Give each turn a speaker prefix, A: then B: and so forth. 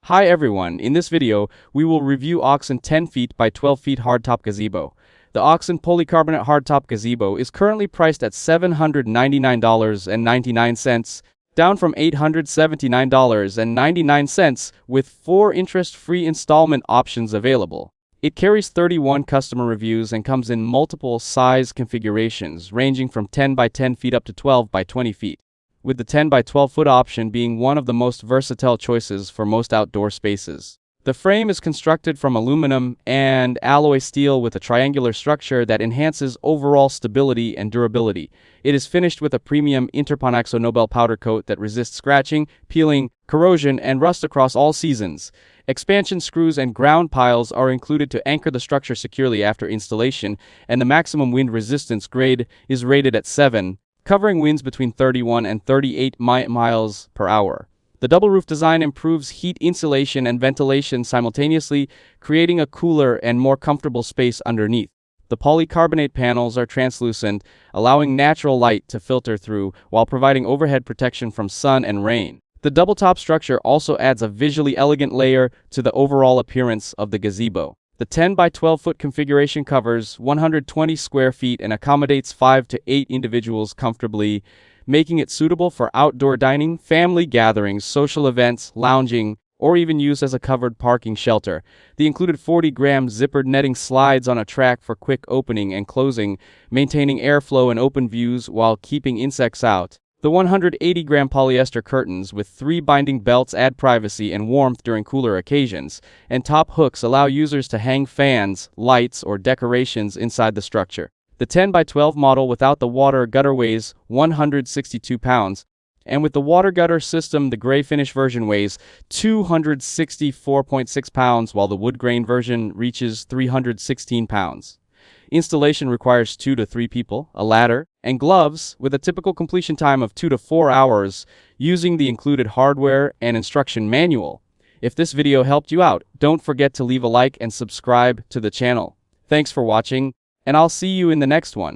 A: Hi everyone, in this video, we will review Aoxun 10 feet by 12 feet hardtop gazebo. The Aoxun polycarbonate hardtop gazebo is currently priced at $799.99, down from $879.99, with 4 interest-free installment options available. It carries 31 customer reviews and comes in multiple size configurations, ranging from 10 by 10 feet up to 12 by 20 feet. With the 10 by 12 foot option being one of the most versatile choices for most outdoor spaces. The frame is constructed from aluminum and alloy steel with a triangular structure that enhances overall stability and durability. It is finished with a premium Aoxun Nobel powder coat that resists scratching, peeling, corrosion, and rust across all seasons. Expansion screws and ground piles are included to anchor the structure securely after installation, and the maximum wind resistance grade is rated at 7. Covering winds between 31 and 38 miles per hour. The double roof design improves heat insulation and ventilation simultaneously, creating a cooler and more comfortable space underneath. The polycarbonate panels are translucent, allowing natural light to filter through while providing overhead protection from sun and rain. The double top structure also adds a visually elegant layer to the overall appearance of the gazebo. The 10 by 12 foot configuration covers 120 square feet and accommodates 5 to 8 individuals comfortably, making it suitable for outdoor dining, family gatherings, social events, lounging, or even use as a covered parking shelter. The included 40-gram zippered netting slides on a track for quick opening and closing, maintaining airflow and open views while keeping insects out. The 180-gram polyester curtains with 3 binding belts add privacy and warmth during cooler occasions, and top hooks allow users to hang fans, lights, or decorations inside the structure. The 10 by 12 model without the water gutter weighs 162 pounds, and with the water gutter system, the gray finish version weighs 264.6 pounds, while the wood grain version reaches 316 pounds. Installation requires 2 to 3 people, a ladder, and gloves, with a typical completion time of 2 to 4 hours, using the included hardware and instruction manual. If this video helped you out, don't forget to leave a like and subscribe to the channel. Thanks for watching, and I'll see you in the next one.